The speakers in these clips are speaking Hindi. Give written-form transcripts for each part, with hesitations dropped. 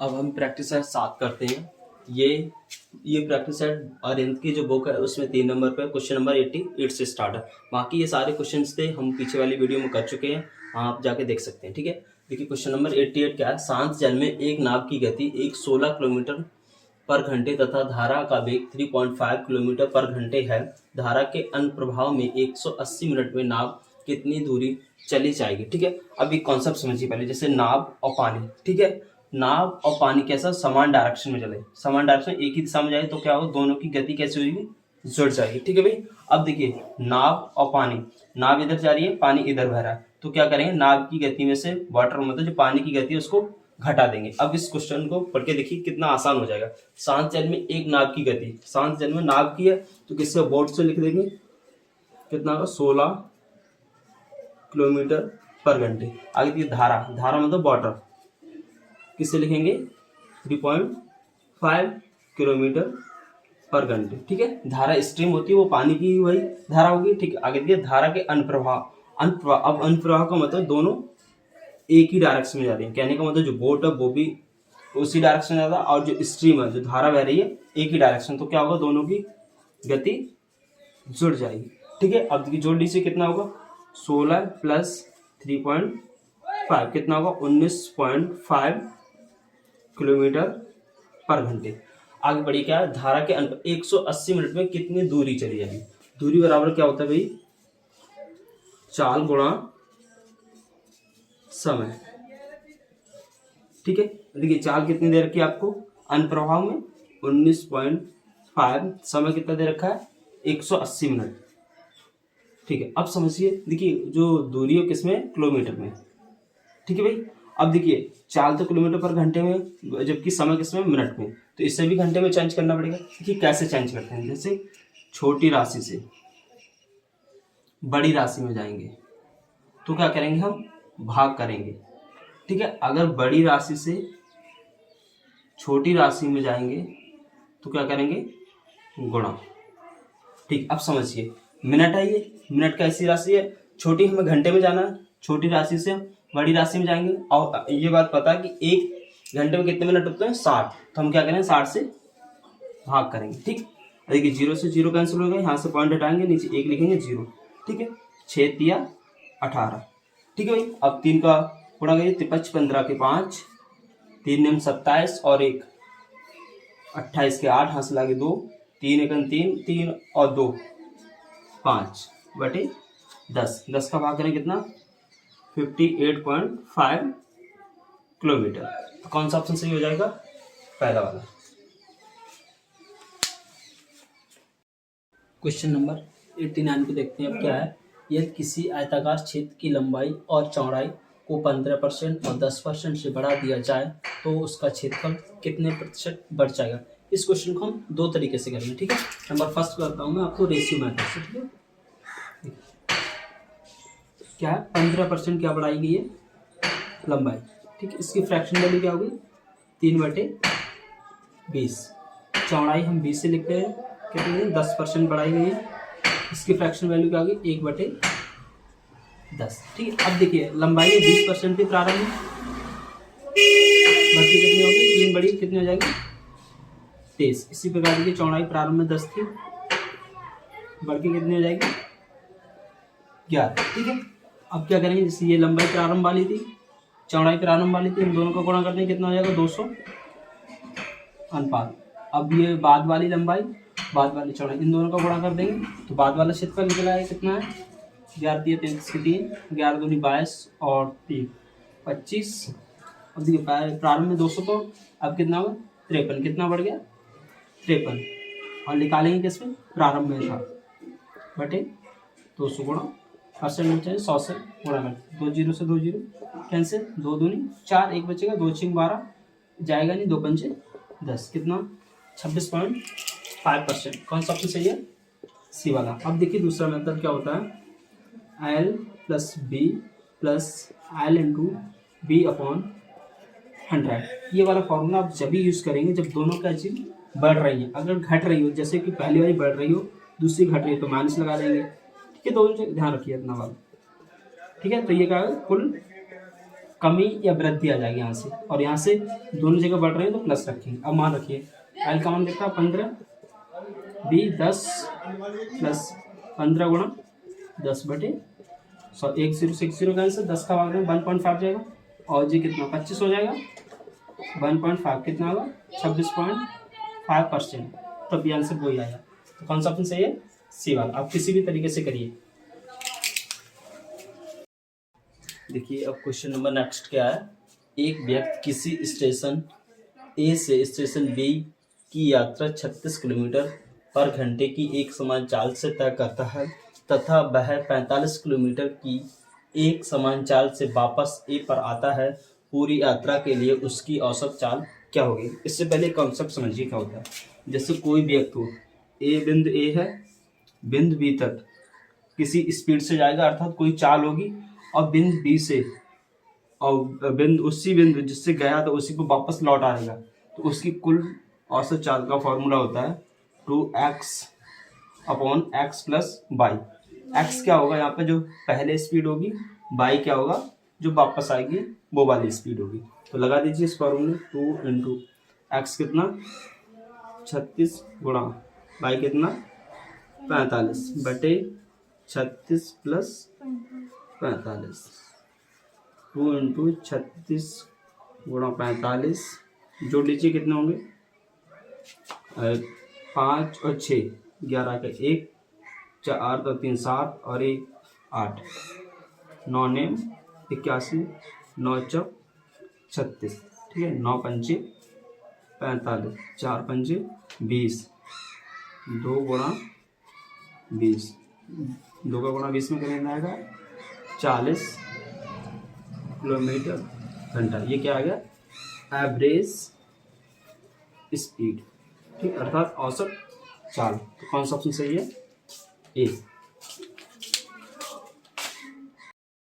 अब हम प्रैक्टिस सेट 7 करते हैं। ये प्रैक्टिस सेट अरिहंत की जो बुक है उसमें 3 नंबर पे क्वेश्चन नंबर 88 से स्टार्ट है। बाकी ये सारे क्वेश्चंस थे हम पीछे वाली वीडियो में कर चुके हैं, आप जाके देख सकते हैं। ठीक है, देखिए क्वेश्चन नंबर 88 क्या है। शांत जल में एक नाव की गति 16 किलोमीटर पर घंटे तथा धारा का वेग 3.5 किलोमीटर पर घंटे है। धारा के अनुप्रभाव में 180 मिनट में नाव कितनी दूरी चली जाएगी। ठीक है, अब एक कॉन्सेप्ट समझिए पहले, जैसे नाव और पानी। ठीक है, नाव और पानी कैसा समान डायरेक्शन में चले, समान डायरेक्शन एक ही दिशा में जाए तो क्या हो, दोनों की गति कैसे होगी, जुड़ जाएगी। ठीक है भाई, अब देखिए नाव और पानी, नाव इधर जा रही है, पानी इधर बह रहा है, तो क्या करेंगे, नाव की गति में से वाटर मतलब जो पानी की गति है उसको घटा देंगे। अब इस क्वेश्चन को पढ़ के देखिए कितना आसान हो जाएगा। शांत जल में एक नाव की गति, शांत जल में नाव की है तो किससे बोर्ड से लिख देंगे, कितना होगा 16 किलोमीटर पर घंटे। आगे देखिए धारा, धारा मतलब वाटर, किससे लिखेंगे 3.5 किलोमीटर पर घंटे। ठीक है, धारा स्ट्रीम होती है वो पानी की वही धारा होगी। ठीक है, आगे देखिए धारा के अनुप्रवाह, अब अनुप्रवाह का मतलब दोनों एक ही डायरेक्शन में जा रही है, कहने का मतलब जो बोट है वो भी उसी डायरेक्शन में जा रहा है और जो स्ट्रीम है जो धारा बह रही है एक ही डायरेक्शन, तो क्या होगा, दोनों की गति जुड़ जाएगी। ठीक है, अब देखिए जोड़ लीजिए कितना होगा, 16 प्लस 3.5 कितना होगा 19.5 किलोमीटर पर घंटे। आगे बढ़िए क्या है, धारा के 180 मिनट में कितनी दूरी चली जाएगी। दूरी बराबर क्या होता है भाई, चाल गुणा समय। ठीक है, देखिए चाल कितनी दे रखी है आपको, अनुप्रभाव में 19.5, समय कितना दे रखा है 180 मिनट। ठीक है, अब समझिए, देखिए जो दूरी है किसमें, किलोमीटर में। ठीक है भाई, अब देखिए चाल तो किलोमीटर पर घंटे में, जबकि समय किसमें, मिनट में, तो इससे भी घंटे में चेंज करना पड़ेगा। देखिए कैसे चेंज करते हैं, जैसे छोटी राशि से बड़ी राशि में जाएंगे तो क्या करेंगे, हम भाग करेंगे। ठीक है, अगर बड़ी राशि से छोटी राशि में जाएंगे तो क्या करेंगे, गुणा। ठीक, अब समझिए मिनट है, ये मिनट का ऐसी राशि है, छोटी हमें घंटे में जाना है, छोटी राशि से बड़ी राशि में जाएंगे। और ये बात पता है कि एक घंटे में कितने मिनट होते हैं 60, तो हम क्या करेंगे 60 से भाग करेंगे। ठीक, देखिए 0 से 0 कैंसिल हो गया, यहाँ से पॉइंट हटाएंगे, नीचे 1 लिखेंगे 0। ठीक है, 6 तिया 18। ठीक है भाई, अब 3 का गुणा करिए, 55 15 के 5, 3 नियम 27 और 1 28 के 8, हासिल आगे 2, 3 एकन 3, 3 और 2 5 बटे 10, 10 का भाग करें कितना 58.5 किलोमीटर। कौन सा ऑप्शन सही हो जाएगा, पहला वाला। क्वेश्चन नंबर 89 को देखते हैं अब क्या है। यदि किसी आयताकार क्षेत्र की लंबाई और चौड़ाई को 15% और 10% से बढ़ा दिया जाए तो उसका क्षेत्रफल कितने प्रतिशत बढ़ जाएगा। इस क्वेश्चन को हम दो तरीके से करेंगे। ठीक है, नंबर फर्स्ट करता हूँ मैं आपको रेशियो मेथड से। ठीक है, क्या है 15% क्या बढ़ाई गई है लंबाई। ठीक है, इसकी फ्रैक्शन वैल्यू क्या होगी 3/20। चौड़ाई हम 20 से लिखते हैं, कितनी 10% बढ़ाई गई है, इसकी फ्रैक्शन वैल्यू क्या होगी 1/10। ठीक है, अब देखिए लंबाई 20% की प्रारंभ में बढ़ती कितनी होगी, 3 बड़ी कितनी हो जाएगी 23। इसी प्रकार देखिए चौड़ाई प्रारंभ में 10 थी, बढ़ के कितनी हो जाएगी 11। ठीक है, अब क्या करेंगे, जैसे ये लंबाई प्रारंभ वाली थी, चौड़ाई प्रारंभ वाली थी, इन दोनों का गुणा करते हैं, कितना हो जाएगा 200 अनुपात। अब ये बाद वाली लंबाई बाद वाली चौड़ाई, इन दोनों का गुणा कर देंगे तो बाद वाला क्षेत्रफल निकला है कितना है 11 3 3 11 दूनी 22 और 3 25। अब देखिए प्रारंभ में 200 तो अब कितना होगा 53, कितना बढ़ गया 53, और निकालेंगे किसमें, प्रारंभ में था, बटे 200 गुणा परसेंट में चाहिए 100 से गुणा कर, 2 0 से 2 0 कैंसिल, 2 दूनी 4, 1 बचेगा, 2 6 12 जाएगा नहीं, 2 पंचे 10, कितना 26.5%। कौन सा ऑप्शन सही है, सी वाला। अब देखिए दूसरा मेथड क्या होता है, L plus B plus L into B upon 100। ये वाला फॉर्मूला आप जब भी यूज़ करेंगे जब दोनों का चीज बढ़ रही है, अगर घट रही हो, जैसे कि पहली वाली बढ़ रही हो दूसरी घट रही है तो माइनस लगा देंगे। ठीक है, दोनों ध्यान रखिए इतना वाला। ठीक है, तो ये क्या है कुल कमी या वृद्धि आ जाएगी यहाँ से, और यहाँ से दोनों जगह बढ़ रहे हैं तो प्लस रखेंगे। अब मान रखिए एल का मान देखता है 15, बी 10 प्लस 15 गुणा 10 बटे 100, 10 से 10 कैंसिल, 10 का भाग में 1.5 जाएगा, और जी कितना 25 हो जाएगा, 1.5 कितना होगा 26.5%। तब ये आंसर वही आया। तो कौन सा ऑप्शन सही है? सी वाला। आप किसी भी तरीके से करिए। देखिए अब क्वेश्चन नंबर नेक्स्ट क्या है। एक व्यक्ति किसी स्टेशन ए से स्टेशन बी की यात्रा 36 किलोमीटर पर घंटे की एक समान चाल से तय करता है तथा वह 45 किलोमीटर की एक समान चाल से वापस ए पर आता है। पूरी यात्रा के लिए उसकी औसत चाल क्या होगी? इससे पहले कॉन्सेप्ट समझिए क्या होता है। जैसे कोई व्यक्ति हो, बिंदु ए है, बिंदु बी तक किसी स्पीड से जाएगा, अर्थात कोई चाल होगी, और बिंदु बी से और उसी बिंदु जिससे गया तो उसी को वापस लौट आएगा, तो उसकी कुल औसत चाल का फॉर्मूला होता है 2x/x प्लस वाई। x क्या होगा यहाँ पे जो पहले स्पीड होगी, y क्या होगा जो वापस आएगी वो वाली स्पीड होगी। तो लगा दीजिए इस फॉर्मूले 2 इंटू एक्स कितना 36 गुणा y कितना 45 बटे 36 प्लस 45, 2 इंटू 36 गुणा 45, जोड़ लीजिए कितने होंगे 5 और 6 11 का 1, 4 तो 3 7 और 1 8, 9 नेम 81, 9 चौक 36, ठीक है, 9 पंचे 45, 4 पंचे 20, 2 गुणा 20, 2 का गुणा 20 में कितना आएगा 40 किलोमीटर घंटा। ये क्या आ गया एवरेज स्पीड, ठीक, अर्थात औसत चाल। तो कौन सा ऑप्शन सही है? ए।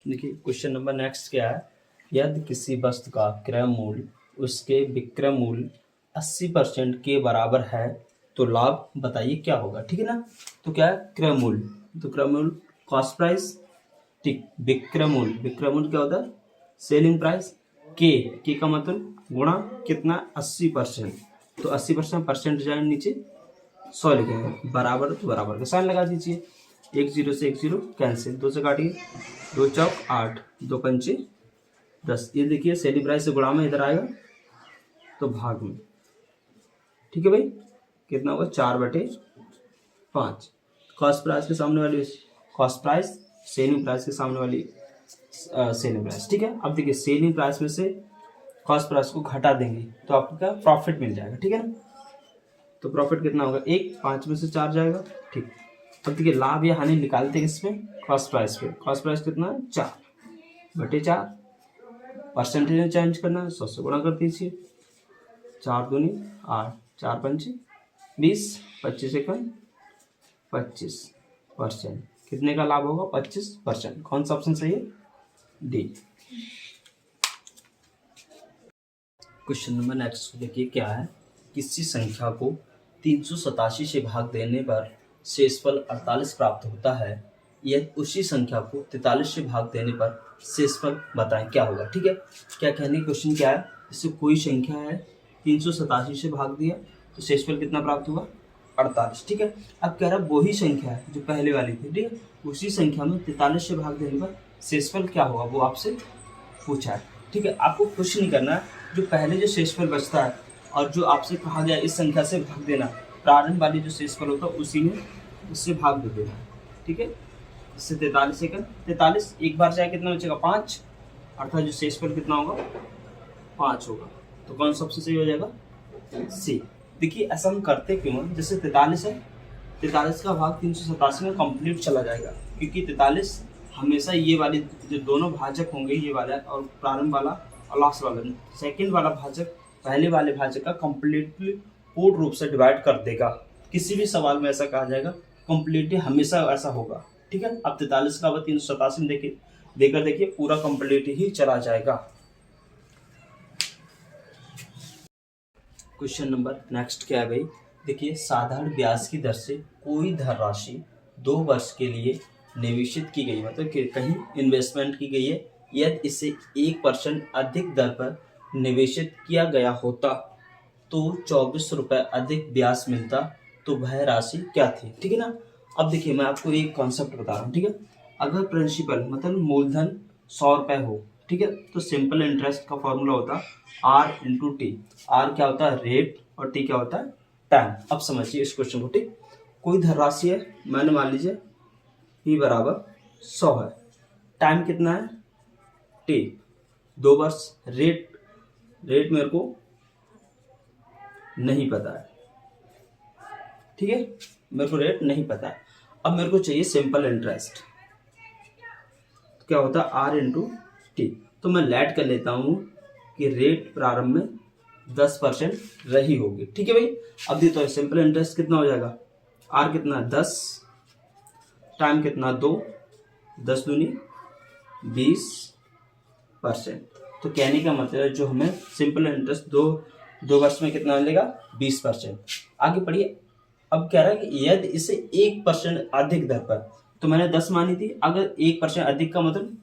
देखिए क्वेश्चन नंबर नेक्स्ट क्या है। यदि किसी वस्तु का क्रय मूल्य उसके विक्रय मूल्य 80% के बराबर है तो लाभ बताइए क्या होगा? ठीक है ना। तो क्या है क्रय मूल्य, तो क्रय मूल्य कॉस्ट प्राइस, ठीक, विक्रय मूल्य क्या होता है सेलिंग प्राइस, के का मतलब गुणा कितना 80%, तो 80% परसेंट जाए नीचे 100 लिखेंगे, बराबर तो बराबर का साइन लगा दीजिए, 1 0 से 1 0 कैंसिल, 2 से काटिए, 2 चौक 8, 2 पंचे 10। ये देखिए सेलिंग प्राइस से गुणा में इधर आएगा तो भाग में, ठीक है भाई, कितना होगा 4/5। कॉस्ट प्राइस के सामने वाली कॉस्ट प्राइस, सेलिंग प्राइस के सामने वाली सेलिंग प्राइस, ठीक है। अब देखिए सेलिंग प्राइस में से कॉस्ट प्राइस को घटा देंगे तो आपको क्या प्रॉफिट मिल जाएगा, ठीक है ना। तो प्रॉफिट कितना होगा 1, 5 में से 4 जाएगा, ठीक। अब देखिए लाभ या हानि निकालते हैं इसमें कॉस्ट प्राइस पे, कॉस्ट प्राइस कितना है 4/4, परसेंटेज में चेंज करना है 100 से गुणा कर दीजिए, 4 दूनी 8, 4 पंचे 20, 25 एकम 25%, कितने का लाभ होगा 25%। कौन सा ऑप्शन सही है? डी। क्वेश्चन नंबर नेक्स्ट देखिए क्या है। किसी संख्या को 387 से भाग देने पर शेषफल 48 प्राप्त होता है। यदि उसी संख्या को 43 से भाग देने पर शेषफल बताएं क्या होगा? ठीक है, क्या कहने क्वेश्चन क्या है, इससे कोई संख्या है 387 से भाग दिया तो शेषफल कितना प्राप्त हुआ 48, ठीक है। अब कह रहा वही संख्या है जो पहले वाली थी, ठीक है, उसी संख्या में 43 से भाग देने पर शेषफल क्या होगा वो आपसे पूछा है, ठीक है। आपको कुछ नहीं करना है, जो पहले जो शेषफल बचता है और जो आपसे कहा गया इस संख्या से भाग देना, प्रारंभ वाली जो शेषफल होता है उसी में उससे भाग दे देना, ठीक है। इससे 43 सेकंड 43 एक बार जाए कितना बचेगा 5, अर्थात जो शेषफल कितना होगा 5 होगा। तो कौन सा सबसे सही हो जाएगा? सी। देखिए ऐसा हम करते क्यों हैं, जैसे 43 है, 43 का भाग 387 में कंप्लीट चला जाएगा, क्योंकि 43 हमेशा ये वाली जो दोनों भाजक होंगे, ये वाला और प्रारंभ वाला और लास्ट वाला, सेकंड वाला भाजक पहले वाले भाजक का कंप्लीटली पूर्ण रूप से डिवाइड कर देगा। किसी भी सवाल में ऐसा कहा जाएगा, कंप्लीटली हमेशा ऐसा होगा, ठीक है। अब 43 का भाग 387 देकर देखिए पूरा कंप्लीट ही चला जाएगा। क्वेश्चन नंबर नेक्स्ट क्या है भाई, देखिए साधारण ब्याज की दर से कोई धनराशि 2 वर्ष के लिए निवेशित की गई, मतलब कि कहीं इन्वेस्टमेंट की गई है यदि इसे 1% अधिक दर पर निवेशित किया गया होता तो 24 रुपये अधिक ब्याज मिलता, तो वह राशि क्या थी। ठीक है ना। अब देखिए मैं आपको एक कॉन्सेप्ट बता रहा हूँ। ठीक है, अगर प्रिंसिपल मतलब मूलधन 100 रुपये हो, ठीक है, तो सिंपल इंटरेस्ट का फॉर्मूला होता है आर इंटू टी। आर क्या होता है, रेट, और टी क्या होता है, टाइम। अब समझिए इस क्वेश्चन को। ठीक, कोई धनराशि है, मैंने मान लीजिए पी बराबर 100 है, टाइम कितना है टी, 2 वर्ष। रेट मेरे को नहीं पता है, ठीक है, मेरे को रेट नहीं पता है। अब मेरे को चाहिए सिंपल इंटरेस्ट, क्या होता है आर इंटू टी। तो मैं लेट कर लेता हूँ कि रेट प्रारंभ में 10% रही होगी। ठीक है भाई। अब देखो तो सिंपल इंटरेस्ट कितना हो जाएगा, आर कितना है 10, टाइम कितना 2, 10 दूनी 20%। तो कहने का मतलब है जो हमें सिंपल इंटरेस्ट दो वर्ष में कितना मिलेगा, 20%। आगे पढ़िए। अब कह रहा है कि यदि इसे 1% अधिक दर पर, तो मैंने 10 मानी थी, अगर 1% अधिक का मतलब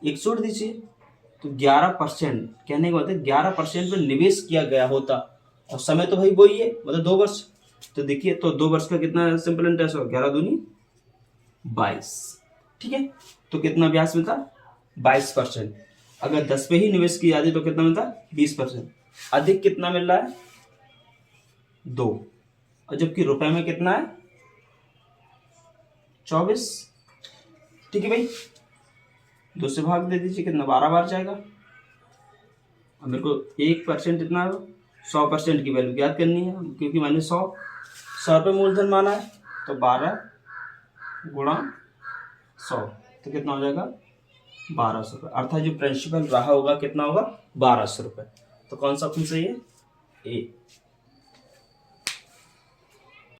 1 छोड़ दीजिए, तो 11%, कहने का मतलब 11% पर निवेश किया गया होता, और समय तो भाई वही है, मतलब 2 वर्ष। तो देखिए तो 2 वर्ष का कितना सिंपल इंटरेस्ट होगा, 11 दूनी 22। ठीक है, तो कितना ब्याज मिलता, 22%। अगर 10 पे ही निवेश की जाती तो कितना मिलता, 20%। अधिक कितना मिल रहा है, 2, और जबकि रुपए में कितना है 24। ठीक है भाई, 2 से भाग दे दीजिए, कितना 12 बार जाएगा। अब मेरे को 1% इतना 100% की वैल्यू ज्ञात करनी है, क्योंकि मैंने 100 रुपये मूलधन माना है, तो 12 गुणा 100, तो कितना हो जाएगा 1200 रुपये। अर्थात जो प्रिंसिपल रहा होगा कितना होगा, 1200 रुपये। तो कौन सा ऑप्शन सही है, ए।